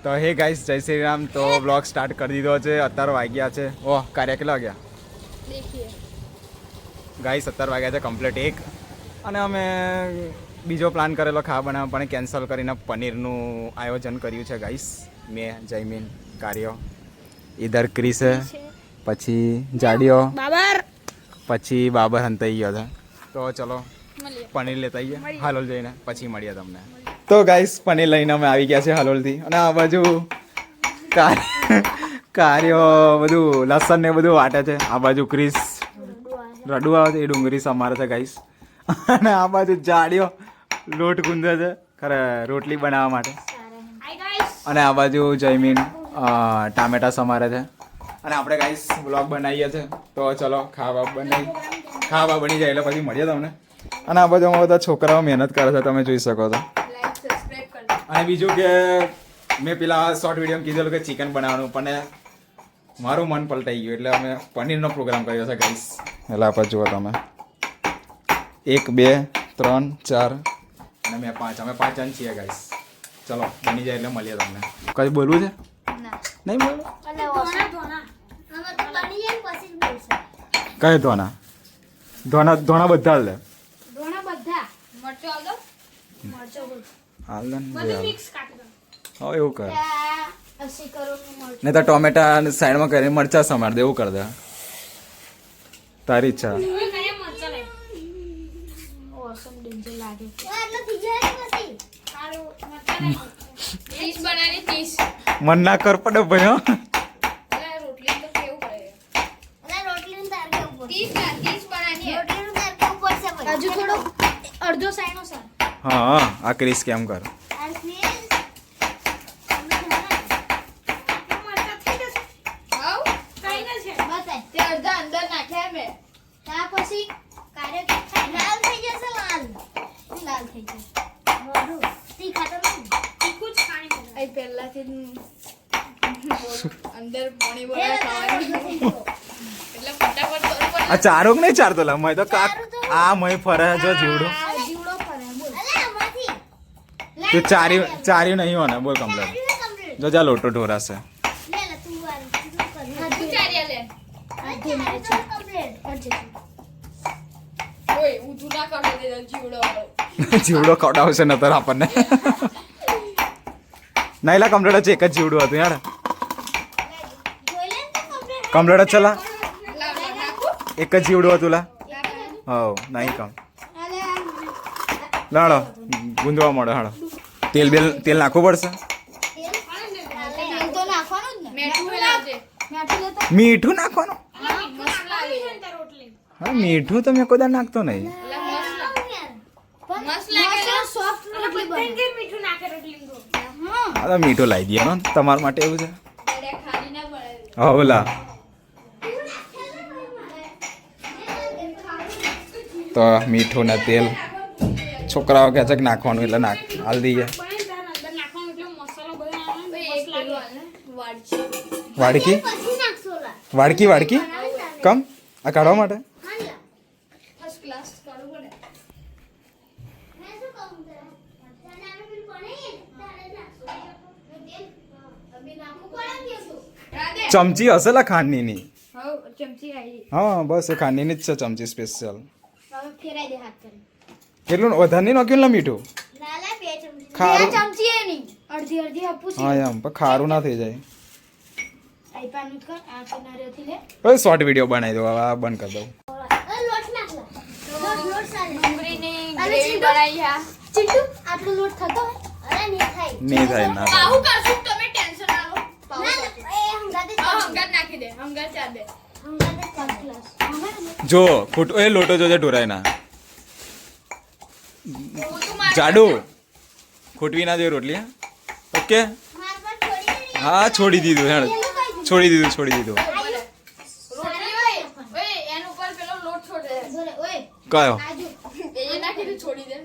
તો હે ગાઈસ જય શ્રી રામ. તો બ્લોગ સ્ટાર્ટ કરી દીધો છે. અત્યારે વાગ્યા છે ઓહ કાર્ય કેટલા વાગ્યા ગાઈસ? 17 વાગ્યા છે કમ્પ્લીટ 1. અને અમે બીજો પ્લાન કરેલો ખાવા બનાવવા પણ કેન્સલ કરીને પનીરનું આયોજન કર્યું છે ગાઈસ. મેં જયમીન કાર્ય ઇધર ક્રિસ પછી જાડિયો પછી બાબર હંતાઈ ગયો હતો. તો ચલો પનીર લેતા આવીએ હાલોલ જઈને પછી મળીએ તમને. તો ગાઈસ પનીર લઈને અમે આવી ગયા છે હાલોલથી. અને આ બાજુ કાર્યો બધું લસણ ને બધું વાટે છે. આ બાજુ ક્રિસ રડુ આવે છે એ ડુંગળી સમારે છે ગાઈસ. અને આ બાજુ જાડિયો લોટ ગુંદે છે ખરે રોટલી બનાવવા માટે. અને આ બાજુ જયમીન ટામેટા સમારે છે. અને આપણે ગાઈસ બ્લોગ બનાવીએ છીએ. તો ચલો ખાવા બની જાય એટલે પછી મળીએ તમને. અને આ બાજુ બધા છોકરાઓ મહેનત કરે છે તમે જોઈ શકો છો. અને બીજું કે મેં પેલા શોર્ટ વિડીયો કીધેલું કે ચિકન બનાવવાનું પણ મારું મન પલટાઈ ગયું એટલે અમે પનીરનો પ્રોગ્રામ કર્યો છે ગાઈસ. એટલે આપણે જુઓ તમે 1 2 3 4 અને મેં 5 અમે 5 જણ છીએ ગાઈસ. ચલો બની જાય એટલે મળીએ તમને. કઈ બોલવું છે? નહીં બોલો. કઈ ધોના ધોના બધા લે હાલ હા એવું કર નહીં તો ટોમેટા સાઈડમાં કરીને મરચા સમાર દે એવું કર દે તારી ઈચ્છા. મન ના કર પડે ભાઈ. હા આ ક્રિસ કેમ કર આ ચારોક નહીં ચારતો લા મય તો આ મય ફરે જો જીવડું તો ચાર્યું નહીં હોને બોલ કમ્પ્લેટ જો જા લોટો ઢોરાશે. જીવડો ખવડાવશે નતર આપણને નહીં લા કમ્પ્લેટ છે એક જ જીવડું હતું યાર. કમ્પ્લેટ જ ચલા એક જ જીવડું હતું લા. હવ નહીં કમ લાડો ગુંદવા મળે હાડો. તેલ નાખવું પડશે. મીઠું નાખવાનું? હા મીઠું તો મેં કોઈ નાખતો નહીં. હા મીઠું લાવી દઈએ ને તમારા માટે એવું છે. હવલા તો મીઠું ને તેલ છોકરાઓ કહે છે કે નાખવાનું એટલે નાખ હાલ દઈએ. વાડકી વાડકી વાડકી કમ આ કાઢવા માટે ચમચી હશે લા ખાંડની. હા બસ એ ખાંડની જ છે ચમચી સ્પેશિયલ. કેટલું વધારે નહીં નાખ્યું લા મીઠું? ખારું હા એમ પણ ખારું ના થઈ જાય. શોર્ટ વિડીયો બનાવી દો હવે બંધ કરી દઉં. નહીં થાય ના જો ખોટું એ લોટો જોજે ઢોરાય ના જાડુ ખોટવી ના જોઈએ રોટલી. ઓકે હા છોડી દીધું હેડ છોડી દીધું કયો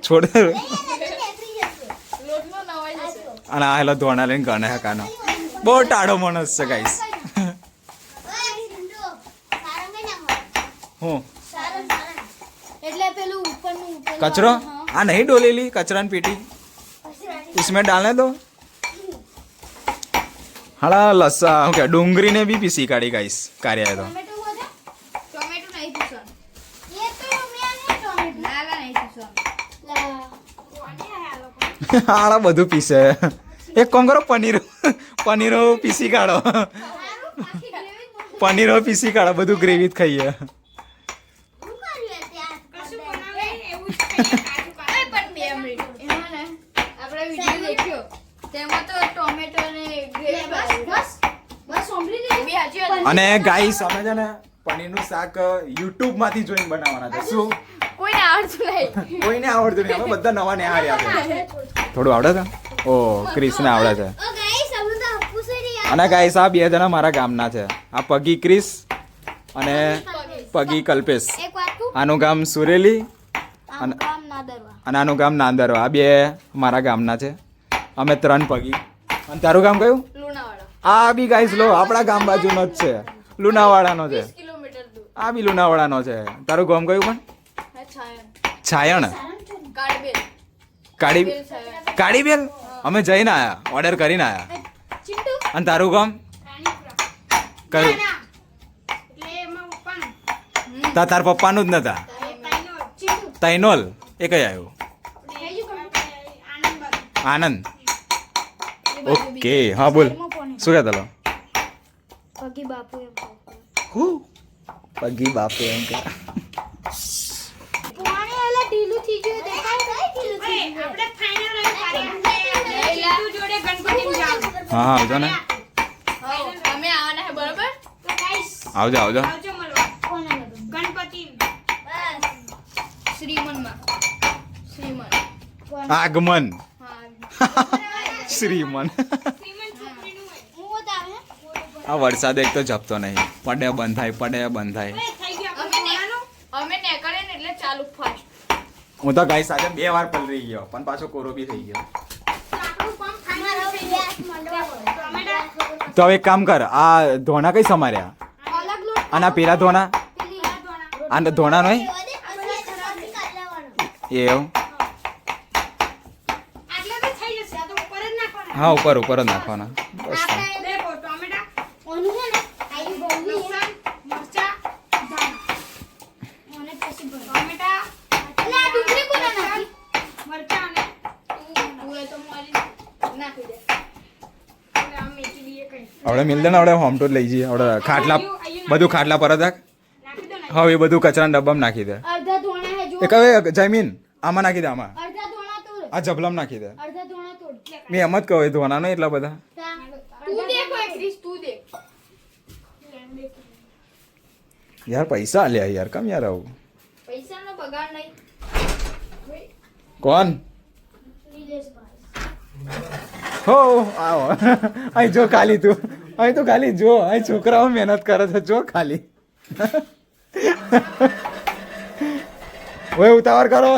છોડ દે. અને આ હેલા ધોણા લઈને ગણે કાનો બહુ ટાઢો માણસ છે ગાઈસ. હું कचरो हाँ नहीं डोलेली कचरा पेटी इसमें डालने दो હાલા લસા શું કે ડુંગળીને બી પીસી કાઢી ગાઈસ કાર્ય તો ટોમેટો બોલે ટોમેટો નહીં પીસવાનું. એ તો મેં નહીં ટોમેટો ના ના નહીં પીસવાનું. હાલા બધું પીસે એક કોમ કરો પનીરો પીસી કાઢો આખી ગ્રેવી જ બહુ પનીરો પીસી કાઢો બધું ગ્રેવી જ ખાઈએ શું કર્યું ત્યાં કશું બનાવે એવું જ ખાઈએ, કાજુ અરે પણ 2 મિનિટ એમાં ને આપણે વિડીયો દેખ્યો તેમાં તો ટોમેટો ને ગ્રેવી બસ બસ બસ સાંભળી લીધું બી હાજી વાત. અને ગાઈસ અમે છે ને પનીરનું શાક યુટ્યુબ માંથી જોઈને બનાવવાના છે શું કોઈને આવડતું નહીં. કોઈને આવડતું નહીં અમે બધા નવા ને આવ્યા છે થોડું આવડે છે ઓ ક્રિસને આવડે છે ઓ ગાઈસ અમે તો પૂછેરી યાર અને ગાઈસ આ 2 જણા મારા ગામના છે આ પગી ક્રિસ અને પગી કલ્પેશ એક વાત કહું આનું ગામ સુરેલી આમ કામ ના દરવા અને આનું ગામ નાંદરવા આ 2 મારા ગામના છે અમે 3 પગી અને તારું ગામ કયું લુણાવાડા આ બી ગાઈસ લો આપણા ગામ બાજુનો જ છે લુણાવાડાનો છે 20 કિલોમીટર દૂર. આ બી લુણાવાડાનો છે તારું ગામ કયું પણ હા, છાયણ. છાયણ કાળબેલ. કાળી બેલ છાયણ. કાળીબેલ અમે જઈને આયા ઓર્ડર કરીને આયા ચિંટુ અને તારું ગામ કયું એટલે એમાં પપ્પાનું તાર પપ્પાનું જ નતા ચિંટુ તૈનોલ એ કઈ આવ્યું થઈ ગયું આનંદ બાજુ. આનંદ એ બાજુ બી. ઓકે હા બોલ શું કહેતો હતો પગી બાપુ એમ કહું હું પગી બાપુ એમ કે પાણી એલા ઢીલું થઈ ગયું દેખાય કઈ ઢીલું થઈ અરે, ગયું આપણે ફાઇનલ હવે કાર્ય ચિંટુ જોડે ગણપતિમાં જવાનું. હા આવજો ને હા, અમે આવવાના છે બરોબર. તો guys, આવજો આવજો આવજો મળવા. કોને લગન ગણપતિ બસ શ્રીમનમાં શ્રીમન. આગમન હા શ્રીમન શ્રીમંત છોકરીનું હોય. હું બતાવે આ વરસાદ એક તો જપતો નહીં પડે બંધ થાય પડે બંધ થાય હવે થઈ ગયું અમે આપણું ભણવાનું. અમે નીકળીએ ને એટલે ચાલુ ફાસ્ટ. હું તો ગાઈ સાથે 2 વાર પલરી ગયો પણ પાછો કોરો બી થઈ ગયો તો આપણું કામ final મારો થઈ વ્યાસ ગયું. મંડવા ટોમેટા તો હવે એક કામ કર આ ધોણા કઈ સમાર્યા અલગ લોટ અને આ પેલા ધોણા પેલી આ ધોણા નહીં એવું આટલે તો થઈ જશે. આ તો ઉપર જ નાખવાના. હા ઉપર ઉપર જ નાખવાના બસ દેખો, ટોમેટા, ઓનું છે ને આઈ બહુ લસણ, મરચાં, ધાણા. મને પછી ભરો ટોમેટા, એટલે આ ડુંગળી કોને નાખી મરચાં અને તું એ તો મારી નાખી દે. એટલે આમ મેથી દઈએ કંઈ. આપણે મિલદે ને આપણે હોમ ટૂર લઈ જઈએ આપણે ખાટલા બધું ખાટલા પર જ રાખ નાખી દો ને. હવે એ બધું કચરાના ડબ્બામાં નાખી દે અડધા ધોણા હે જો એ કહે જમીન આમાં નાખી દે આમાં અડધા ધોણા તોડ આ જબલામાં નાખી દે અડધા ધોણા તોડ મેં એમ જ કહું ધોના નહીં એટલા બધા તું દેખ ઓય ક્રિસ, તું દેખ. યાર પૈસા આલ્યા યાર કમ યાર આવું પૈસાનો બગાડ નહીં. કોણ હો આવો અહીં જો ખાલી તું અહીં તો ખાલી જો અહીં છોકરાઓ મહેનત કરે છે જો ખાલી ઓય ઉતાવળ કરો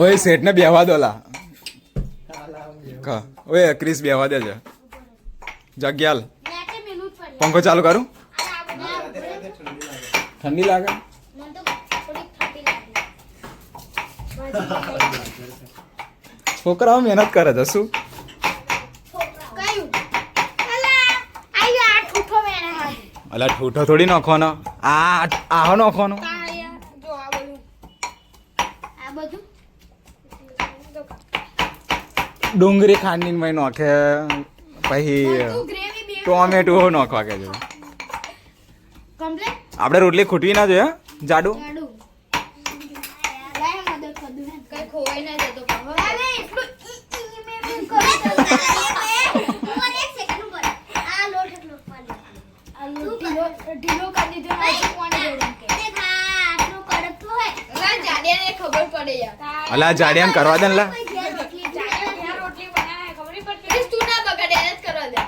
ઓય શેઠને બેહવા દો લા ઓય ક્રિસ બેહવા દે છે જગ્યાલ પંખો ચાલુ કરું ઠંડી લાગે છોકરાઓ મહેનત કરે છે શું અલા ઠૂઠો થોડી નાખવાનો આહો નાખવાનો જો આ બધું. ડુંગળી ખાંડીને મેં નાખે પછી તું ગ્રેવી બે ટોમેટો નાખવા કે છે આપણે રોટલી ખૂટવી ના જોઈએ જાડુ કઈ ખોવાઈ ના જતો પાછો. ઢીલો કરી દીધો ને હજુ કોણ જોડે કે અલા, જાડિયાને ખબર પડે યાર. અલા જાડિયાન કરવા દે ને લા ક્યાં રોટલી બનાવે ખબર નહીં પડતી. ક્રિસ, તું ના બગાડે, એને જ કરવા દે.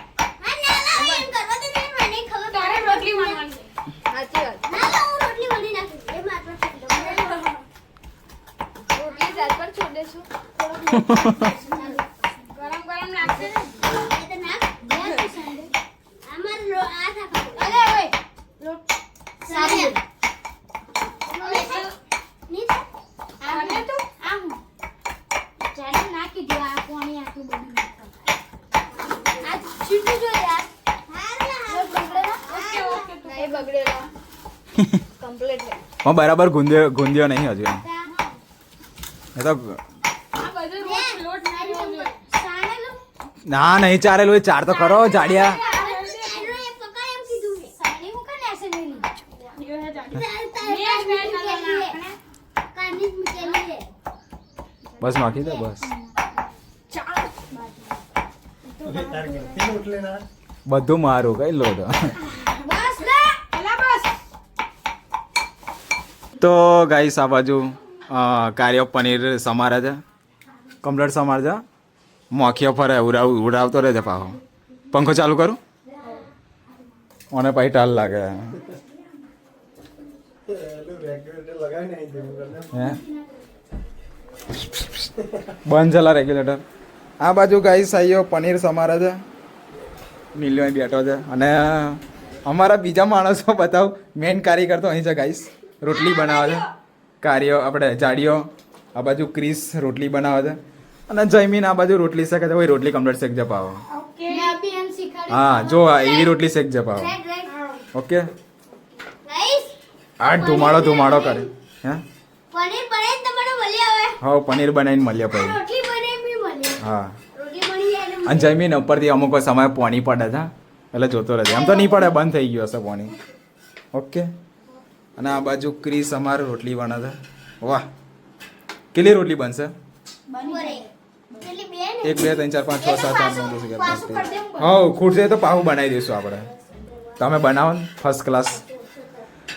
તારે રોટલી બનાવવાની છે. સાચી વાત. રોટલી જાત પર છોડ દેશું. ગરમ ગરમ નાખશે ને. અરે ઓય લોટ સારી હવે એટલે હું બરાબર ગુંદ્યો નહીં હજુ એમ. એ તો આ બધો લોટ નાખ્યો છે. સાણેલું ના નહીં ચારેલું એ ચાર તો કરો જાડિયા. સાણી હું કાને એસે નહીં યો હે જાડી. બસ નાખી દે બસ. બધું મારું કઈ લોટ. તો ગાઈસ આ બાજુ કાર્ય પનીર સમારે છે, કમ્પ્લેટ સમાર છે. મોખીઓ ફરે ઉડાવતો રહે છે પાછો. પંખો ચાલુ કરું અને પછી ટાલ લાગે. હે બંધ છેલા રેગ્યુલેટર. આ બાજુ ગાઈસ આયો પનીર સમારે છે, નીલ્યો અહીં બેઠો છે. અને અમારા બીજા માણસો બતાવ મેઇન કારીગર તો અહીં છે ગાઈસ. રોટલી બનાવે છે કાર્યો, આપણે જાડીઓ. આ બાજુ ક્રિસ રોટલી બનાવે છે અને જયમીન આ બાજુ રોટલી શેકે છે. ભાઈ રોટલી કમ્પ્લીટ શેક જ પાવો. હા જો આ એવી રોટલી શેક જ પાવો. ઓકે આ ધુમાડો કરે. હે પનીર બને તમારે મળી આવે હા પનીર બનાવીને મળીએ પછી. રોટલી બને બી મળી હા રોટલી બની જાય એટલે અને જમીન ઉપરથી અમુક સમય પાણી પડે છે એટલે જોતો રહે. એમ તો નહીં પડે, બંધ થઈ ગયું હશે પાણી. ઓકે અને આ બાજુ ક્રીસ અમારે રોટલી બને છે. વાહ કેટલી રોટલી બનશે? બને પેલી બે ને 1 2 3 4 5 6 7 8 9 10 11 હા ખૂટશે તો પાહું બનાવી દઈશું આપણે. તમે બનાવો ને ફર્સ્ટ ક્લાસ.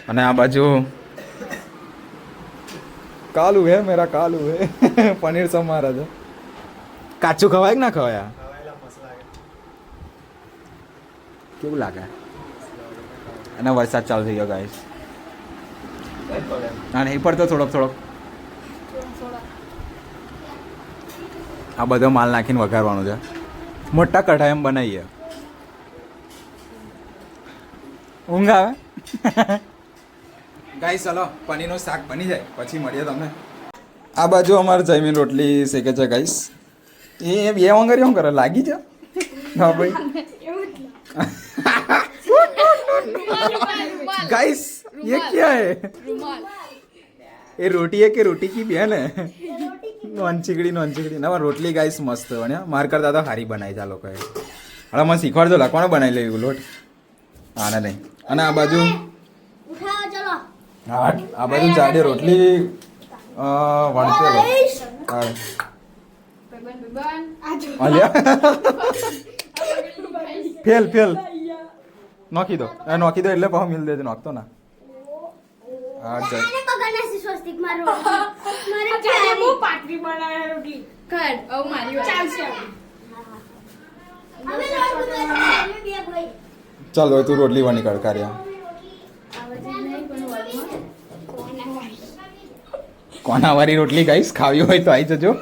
અને આ બાજુ કાલુ હે મેરા કાલુ હે પનીર સમારે છે. કાચું ખવાય કે ના ખવાય? કેવું લાગે? અને વરસાદ ચાલુ થઈ ગયો ગાઈસ. ના નહીં પડતો થોડોક. આ બધો માલ નાખીને વઘારવાનું છે. મોટા કઢાઈ એમ બનાવીએ. ઊંઘ આવે ગાઈસ. ચલો પનીરનું શાક બની જાય પછી મળીએ તમને. આ બાજુ અમારે જયમીન રોટલી શેકે છે ગાઈસ. એ બે વંગરી શું કરે? લાગી છે હા ભાઈ. गाइस ये क्या है? ये रोटी है कि रोटी की बहन है? नॉन चिकड़ी ना रोटली गाइस मस्त बन्या. मार करता तो हारी बनाई था लोग. હવે મને શીખવાડજો લા કોણે બનાવી લેવું લોટ. આને નહીં. અને આ બાજુ ઉઠાવો ચલો હા આ બાજુ જાડી રોટલી વણતે લો. હા અલ્યા ફેલ નોખી દો એટલે પાછો મિલ દેજો. નોખતો ના હા જય એને બગાડના છે સ્વસ્તિક મારો મારે ચાલે બહુ પાતળી બનાવે રોટલી. કર ઓ મારી વાત ચાલશે. હવે લોટ અમે બે ભાઈ ચાલ હવે તું રોટલી વણી કર કાર્યા. કોનાવાળી રોટલી ગાઈસ ખાવી હોય તો આવી જજો.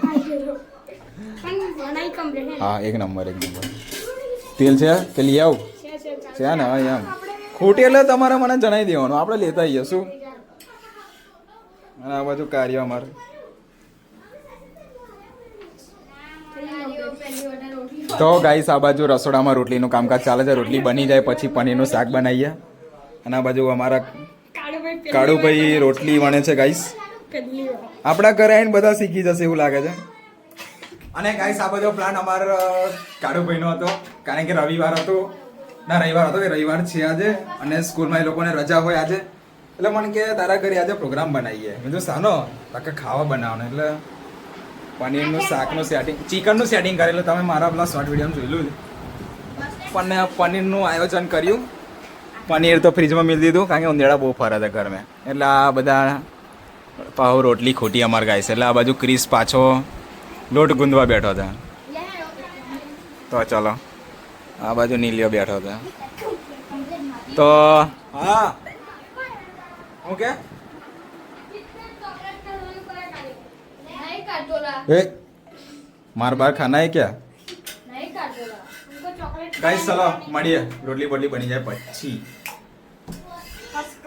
પણ બનાવી કમ્પ્લીટ હા એક નંબર તેલ છે કે લઈ આવ છે ને હા એમ ખોટી એટલે તમારે મને જણાવી દેવાનું, આપણે લેતા આવીએ શું. અને આ બાજુ કાર્ય અમારે તો ગાઈસ આ બાજુ રસોડામાં રોટલીનું કામકાજ ચાલે છે. રોટલી બની જાય પછી પનીરનું શાક બનાવીએ. અને આ બાજુ અમારા કાળુભાઈ રોટલી વણે છે ગાઈસ. આપણા ઘરે આવીને બધા શીખી જશે એવું લાગે છે. અને ગાઈસ આ બધો પ્લાન અમારો કાળુભાઈનો હતો કારણ કે રવિવાર હતો કે રવિવાર છે આજે અને સ્કૂલમાં એ લોકોને રજા હોય આજે. એટલે મને કે તારા ઘરે આજે પ્રોગ્રામ બનાવીએ. મેં તો સાનો તાકે ખાવા બનાવવાનું એટલે પનીરનું શાકનું સેટિંગ ચિકનનું સેટિંગ કરેલું. તમે મારા પેલા શોર્ટ વિડીયોમાં જોયેલું પણ પનીરનું આયોજન કર્યું. પનીર તો ફ્રીજમાં મિલ દીધું કારણ કે ઉંદેડા બહુ ફરે છે ઘરમાં. એટલે આ બધા પાવ રોટલી ખોટી અમારે ગાઈસ. એટલે આ બાજુ ક્રિસ પાછો લોટ ગુંદવા બેઠો હતા. તો ચલો આ બાજુ નીલિયો બેઠો હતો. તો હા હું કે નહીં કાટોલા ए मार बार खाना है क्या? નહીં કાટોલા ઉनको ચોકલેટ गाइस चलो મળીએ રોટલી બોટલી બની જાય પછી.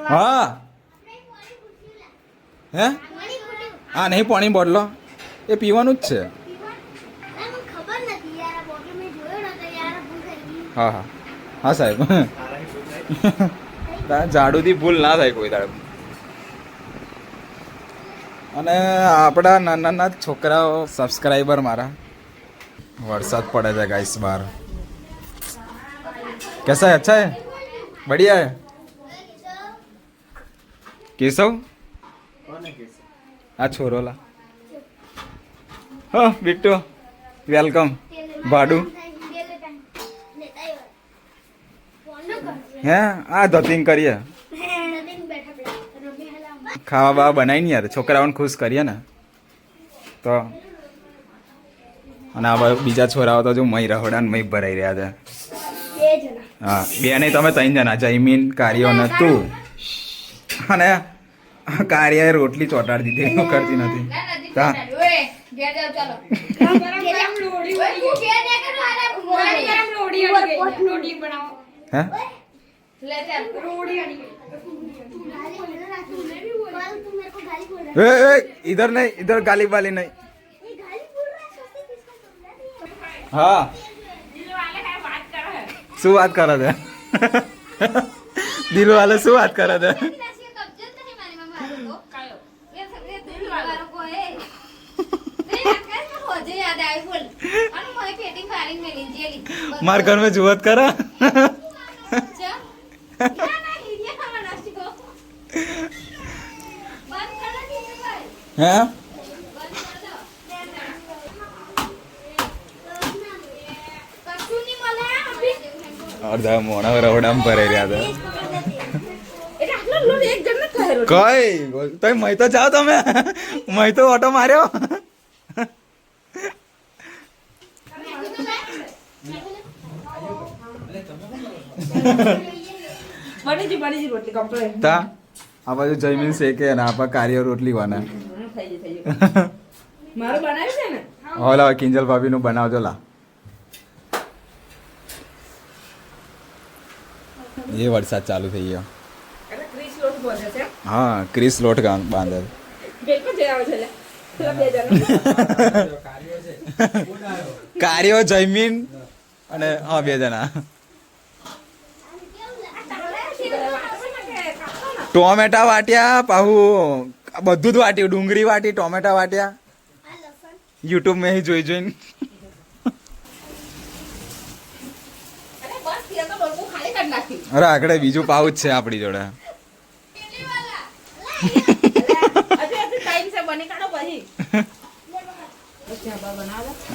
હા હે હા નહીં પાણી બોટલો એ પીવાનું જ છે. મને ખબર નથી યાર આ બોટલ મેં જોયો નતો યાર ભૂલ થઈ ગઈ. હા સાહેબ જાડુથી ભૂલ ના થાય કોઈ તારે. અને આપણા નાના નાના છોકરાઓ સબસ્ક્રાઈબર મારા વરસાદ પડે છે ગાઈસ બહાર कैसा है अच्छा है बढ़िया है केशव આ છોરોલા હા બિટ્ટુ વેલકમ ભાડું હે આ ધતિંગ કરીએ ખાવા બાવા બનાવીને યાર છોકરાઓને ખુશ કરીએ ને તો અને આ બીજા છોરાઓ તો જો મય રહોડા ને મય ભરાઈ રહ્યા છે હા બે નહીં તમે 3 જણા જયમીન કાર્યો ને તું અને કાર્યાએ રોટલી ચોટાડી દીધી એનું કરતી નથી હા હે इधर नहीं इधर गाली वाली नहीं हाँ શું વાત કરે છે દિલ વાલે શું વાત કરે છે માર ઘર में जुवत करा हैं અડધા મોણા રવડામ ભરાઈ રહ્યા હતા કઈ તો મય તો જાઓ તમે મય તો ઓટો માર્યો તા આ બાજુ જયમીન શેકે અને આપા કાર્ય રોટલી બને મારું બનાવ્યું છે ને ઓલા કિંજલ ભાભી નું બનાવજો લા એ વરસાદ ચાલુ થઈ ગયો એટલે ક્રિસ લોટ બોલે છે હા ક્રિસ લોટ બાંધે બેકો જે આવે છે પેલા બે જણા કાર્યો જયમીન અને હા 2 જણા ટોમેટા વાટ્યા પાહુ બધું જ વાટ્યું ડુંગળી વાટી ટોમેટા વાટ્યા યુટ્યુબ में ही જોઈ જોઈને અરે આગળ બીજું પાઉચ છે આપણી જોડે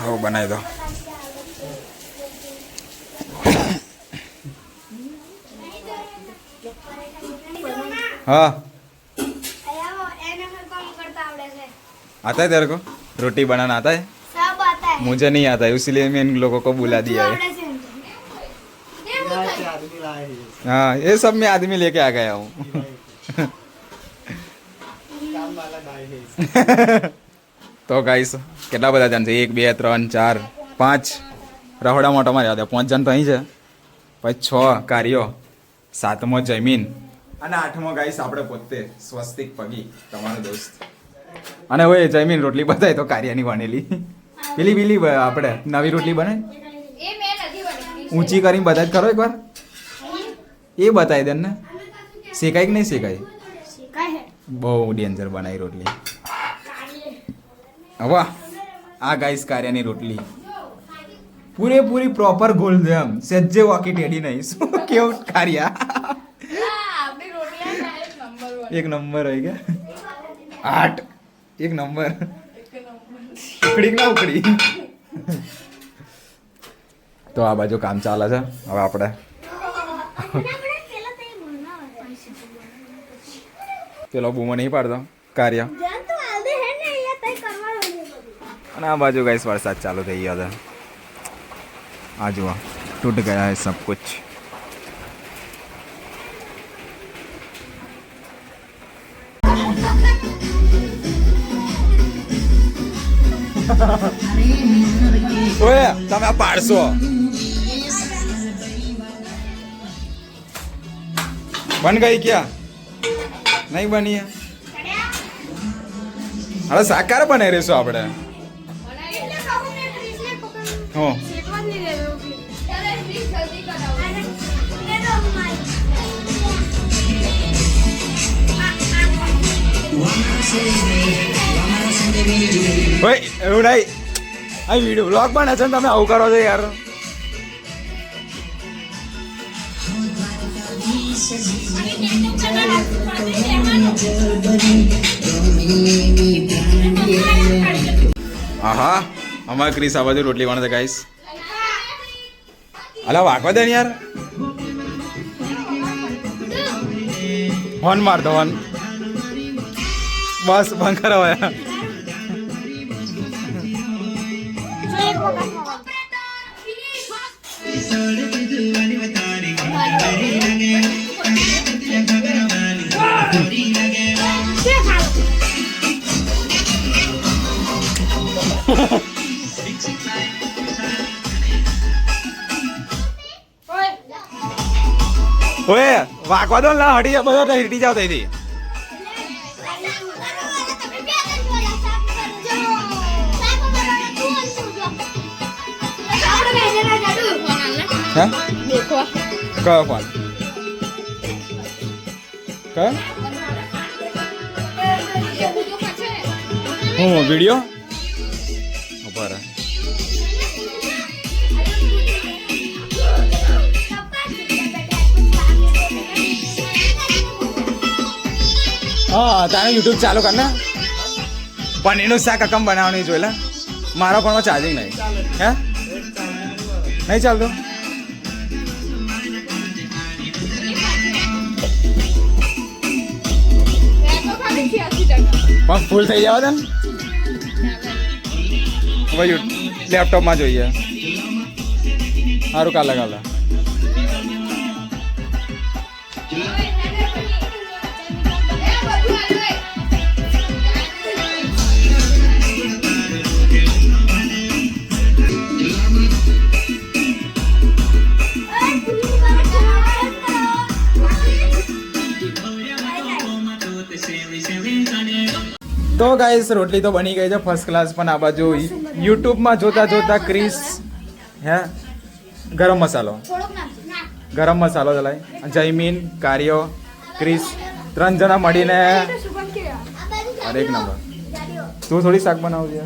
હા બનાવી દો हाँ आता है तेरे को रोटी बनाना आता है सब आता है मुझे नहीं आता है इसलिए मैं इन लोगों को बुला दिया है हाँ ये सब मैं आदमी लेके आ गया हूँ તો ગાઈસ કેટલા બધા જણ છે 1 2 3 4 5 રહોડા મોટામાં રહ્યા હતા 5 જણ તો અહીં છે પછી 6 કાર્યો 7મો જયમીન અને 8મો ગાઈસ આપણે પોતે સ્વસ્તિક પગી તમારો દોસ્ત અને હવે જયમીન રોટલી બતાય તો કાર્યાની બનેલી પેલી આપણે નવી રોટલી બને ઊંચી કરીને બધા જ કરો એકવાર એ બતાવી દે ને શેકાય કે નહીં શેકાય બહુ ડેન્જર બનાવી રોટલી વાહ આ ગાઈસ કાર્યાની રોટલી પૂરેપૂરી પ્રોપર ગોલ છે એમ સજ્જે વાકી ટેડી નહીં શું કેવું કાર્યા એક નંબર હોય કે 8 એક નંબર ઉકડી ના ઉકડી તો આ બાજુ કામ ચાલે છે હવે આપણે પેલો બૂમો નહીં પાડતો કાર્ય અને આ બાજુ ગાઈસ વરસાદ ચાલુ થઈ ગયો છે આ જુઓ टूट गया है सब कुछ ओए તમે આ પાડશો बन गई क्या नहीं बनी है હવે સાકાર બનાવી રહીશું આપણે હા ભાઈ એવું નહીં આ વિડીયો બ્લોગ બને છે ને તમે આવું કરો છો યાર આહા અમારા ક્રિસ આ બાજુ રોટલી વણે છે ગાઈસ અલા વાગવા દે ને યાર હોર્ન માર દો હોર્ન બસ બંધ કરો હવે ઓએ વાગવા દો ને લા હટી બધા હટી જાવ તઈથી હે દેખો કયો ફોન કયો હું વિડીયો ઉપર હા તારે યુટ્યુબ ચાલુ કર ને પનીરનું શાક અકમ બનાવવાની જોઈ લે મારા ફોનમાં ચાર્જિંગ નહીં હે નહીં ચાલતું પણ ફૂલ થઈ જવા દે ને હવે લેપટોપમાં જોઈએ સારું કાલે કાલે તો ગાઈસ રોટલી તો બની ગઈ છે ફર્સ્ટ ક્લાસ પણ આ બાજુ યુટ્યુબમાં જોતા જોતા ક્રિસ હે ગરમ મસાલો ગરમ મસાલો ચલાય જયમીન કાર્યો ક્રિસ 3 જણા મળીને અરે એક નંબર તું થોડી શાક બનાવજે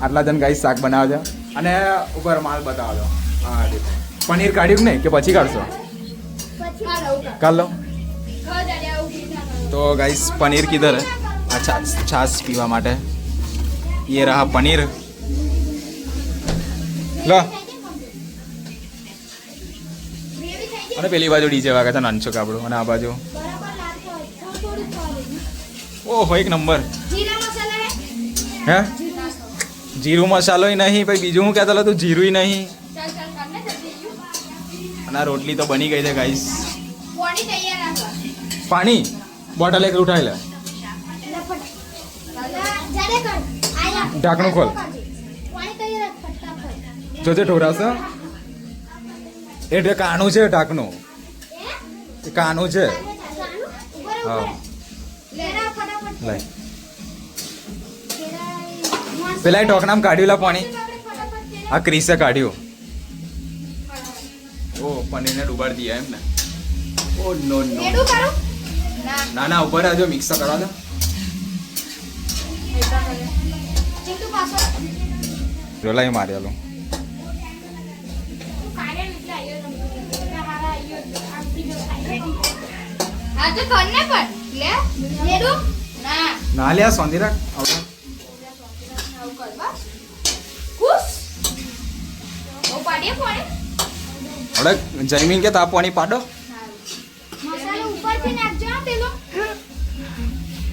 આટલા જણ ગાઈસ શાક બનાવજો અને ઉપર માલ બતાવજો હા પનીર કાઢ્યું નહીં કે પછી કાઢશો કાઢ લો तो गाइस पनीर किधर है अच्छा छाछ पीवा माटे ये रहा पनीर लो અને પેલી બાજુ ડીજે વાગે છે નાનચો કાપડો અને આ બાજુ ઓહો એક નંબર હે જીરું મસાલો નહીં ભાઈ બીજું હું કહેતો તું જીરું નહીં અને આ રોટલી તો બની ગઈ છે ગાઈસ પાણી બોટલ એક ઉઠાઈ લે ઢાંકણું ખોલ જોજે ઢોરાશે એટલે કાનું છે ઢાંકણું કાનું છે હા લઈ પેલા ઢોકણામ કાઢ્યું લા પાણી આ ક્રિસે કાઢ્યું ઓ પનીરને ડુબાડી દીયા એમ ને ઓ નો નો ના ના ઉપર આજો મિક્સ કરવા દો રોલાઈ મારેલો આ તો કોને પણ લે લેડુ ના લે સોંધી રાખ આવું કર બસ ખુશ ઓ પાડીએ કોને હવે જયમીન કે તાપવાની પાડો મસાલો ઉપરથી નાખજો હા પેલો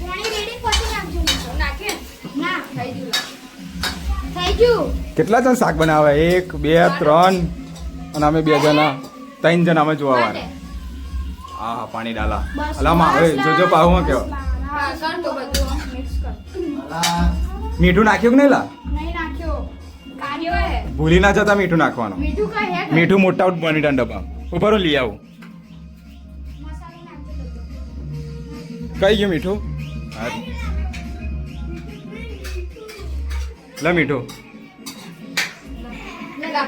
પાણી રેડી પછી નાખજો નાખે ના થઈ ગયું થઈ ગયું કેટલા જણ શાક બનાવે 1 2 3 અને અમે 2 જણા 3 જણા અમે જોવા વાળા હા પાણી ડાલા અલામાં હવે જોજો પાહું હું કેવો હા કર તો બધું મિક્સ કર મીઠું નાખ્યું કે નહીં લા નહીં નાખ્યો કાર્યો હે ભૂલી ના જતા મીઠું નાખવાનું મીઠું કા હે મીઠું મોટા બની ડબ્બા ઉપર લઈ આવું કઈ ગયું મીઠું હા લે મીઠું લગા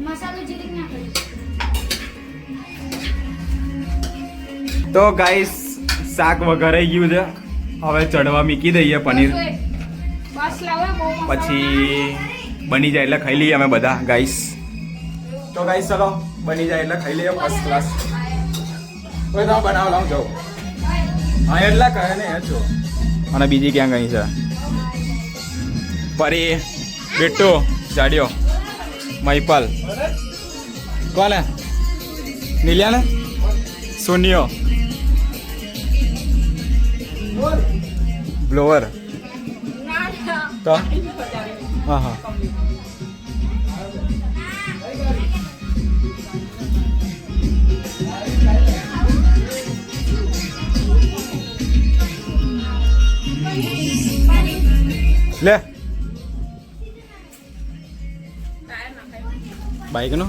મસાલો જીરીક નાખજો તો ગાઈસ શાક વઘારાઈ ગયું છે. હવે ચડવા મૂકી દઈએ પનીર. બસ લાવો બહુ મસ્ત. પછી બની જાય એટલે ખાઈ લઈએ અમે બધા ગાઈસ. તો ગાઈસ ચલો બની જાય એટલે ખાઈ લઈએ ફર્સ્ટ ક્લાસ. કોઈ તમે બનાવ લાવ જાઓ. હા એટલા કહે ને એ છો. અને બીજી ક્યાં ગઈ છે? પરી, બેટો, જાડિયો, મહિપાલ, કોને? નીલિયા ને? સોનિયો, બ્લોવર તો હા હા લે બાઈક નો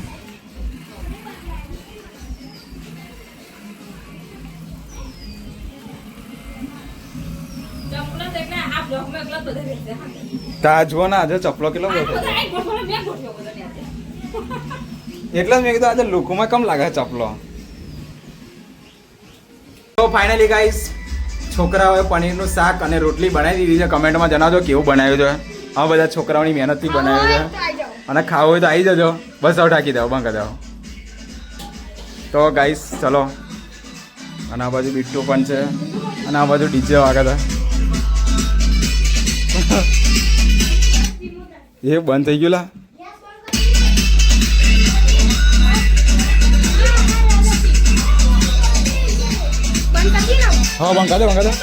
તા જુઓ ને આજે ચપલો કેટલો બધો એટલે જ મેં કીધું આજે લોકોમાં કમ લાગે ચપલો. તો ફાઇનલી ગાઈસ છોકરાઓએ પનીરનું શાક અને રોટલી બનાવી દીધી છે. કમેન્ટમાં જણાવજો કેવું બનાવ્યું છે. આ બધા છોકરાઓની મહેનતથી બનાવ્યું છે. અને ખાવું હોય તો આવી જજો. બસ હવે ઢાંકી દો, બંધ કરી દો. તો ગાઈસ ચલો. અને આ બાજુ બીટુ પણ છે અને આ બાજુ ડીજે વાગે છે. એ બંધ થઈ ગયું લા. હા બંધ કરી દો, બંધ કરી દો.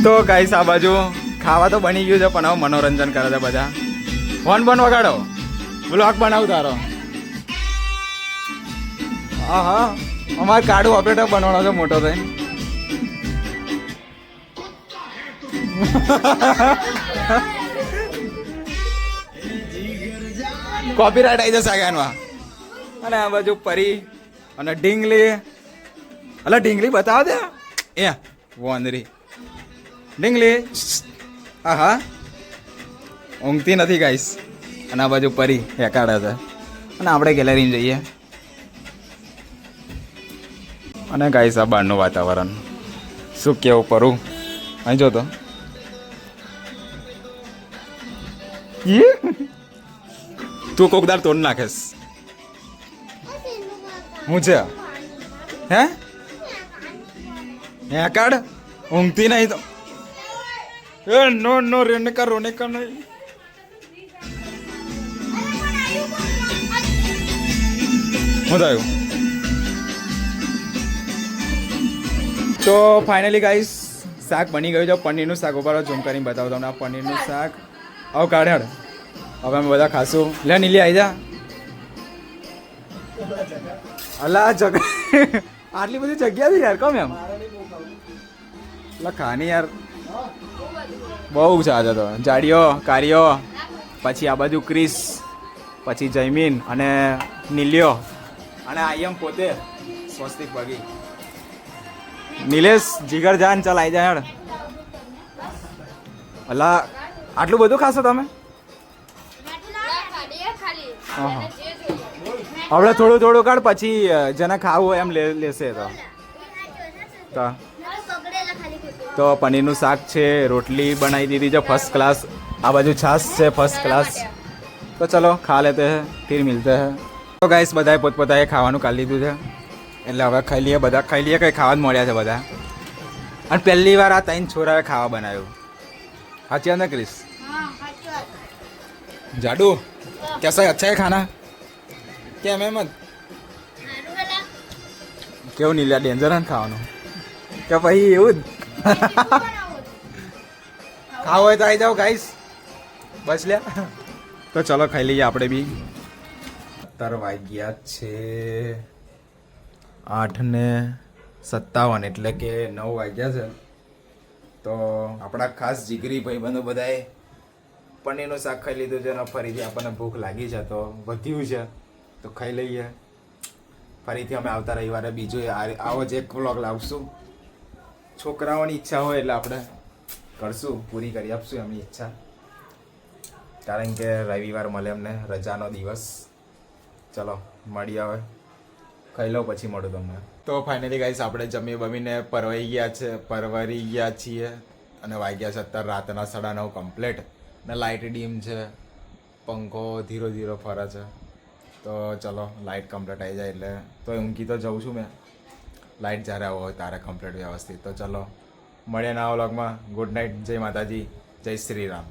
તો ગાઈસ આ બાજુ ખાવા તો બની ગયું છે પણ હવે મનોરંજન કરે છે બધા. ફોન પણ વગાડો, બ્લોગ બનાવું તારો. હા હા અમારે કાર્ડ ઓપરેટર બનવાનો છે મોટો થઈને. કોપીરાઇટ આવી જશે આગળમાં. અને આ બાજુ પરી અને ઢીંગલી. અલા ઢીંગલી બતાવો દે. એ વોંદરી ઢીંગલી. હા હા ઊંઘતી નથી ગાઈસ. અને આ બાજુ પરી હેકાડે છે. અને આપણે ગેલેરીમાં જઈએ. અને ગાઈસ આ બહારનું વાતાવરણ શું કેવું પરું. અહીં જો તો તું કોકદાર તોડ નાખેસ. હું છે હે હેકાડ ઊંઘતી નહીં તો એ નો નો રોનેકા નહીં. શું થયું? તો ફાઇનલી ગાઈસ શાક બની ગયું છે. પનીરનું શાક ઉપર ઝૂમ કરીને બતાવું તમને. આ પનીરનું શાક આવ કાઢ્યાડ. હવે અમે બધા ખાશું. લે નીલી આવી જા. અલા આટલી બધી જગ્યા છે યાર. કમ એમ ખાની યાર બહુ છે આજે તો. જાડિયો, કારિયો, પછી આ બાજુ ક્રિસ, પછી જયમીન અને નીલિયો અને આયમ પોતે સ્વસ્તિક બગી. નિલેશ જીગર જાન ચાલ આવી જાય. અલા આટલું બધું ખાશો તમે? આપણે થોડું થોડું કાઢ પછી જેને ખાવું હોય એમ લેશે. તો પનીરનું શાક છે, રોટલી બનાવી દીધી છે ફર્સ્ટ ક્લાસ. આ બાજુ છાશ છે ફર્સ્ટ ક્લાસ. તો ચલો ખા લેતે હે ફિર મિલતે હે. તો ગાઈસ બધાએ પોતપોતાએ ખાવાનું કાઢી લીધું છે એટલે હવે ખાઈ લઈએ. બધા ખાઈ લઈએ. કંઈ ખાવા જ મળ્યા છે બધા. અને પહેલી વાર આ 3 છોરાએ ખાવા બનાવ્યું. સાચી વાત ને ક્રિસ? જાડુ कैसा अच्छा है खाना? કેમ એમ જ કેવું નીલા ડેન્જર ને ખાવાનું કે પછી એવું જ ખાવું હોય તો આવી જાઓ ગાઈસ. બસ લ્યા. તો ચલો ખાઈ લઈએ આપણે બી. 17 વાગ્યા છે 8:57 એટલે કે 9 વાગ્યા છે. તો આપણા ખાસ જીગરી ભાઈબંધો બધાએ પનીરનું શાક ખાઈ લીધું છે અને ફરીથી આપણને ભૂખ લાગી છે તો વધ્યું છે તો ખાઈ લઈએ. ફરીથી અમે આવતા રવિવારે બીજો આવો જ એક વ્લોગ લાવશું. છોકરાઓની ઈચ્છા હોય એટલે આપણે કરશું, પૂરી કરી આપશું એમની ઈચ્છા, કારણ કે રવિવાર મળે એમને રજાનો દિવસ. ચલો મળીએ, હવે ખાઈ લો પછી મળું તમને. તો ફાઇનલી ગાઈસ આપણે જમી બમીને પરવારી ગયા છીએ અને વાગ્યા છે અત્યારે રાતના 9:30 કમ્પ્લીટ ને લાઇટ ડીમ છે, પંખો ધીરો ધીરો ફરે છે. તો ચલો લાઇટ કમ્પ્લીટ આવી જાય એટલે તો ઊંઘી તો જઉં છું મેં, લાઇટ જ્યારે આવો હોય ત્યારે કમ્પ્લીટ વ્યવસ્થિત. તો ચલો મળીએ નવા વ્લોગમાં. ગુડ નાઇટ, જય માતાજી, જય શ્રી રામ.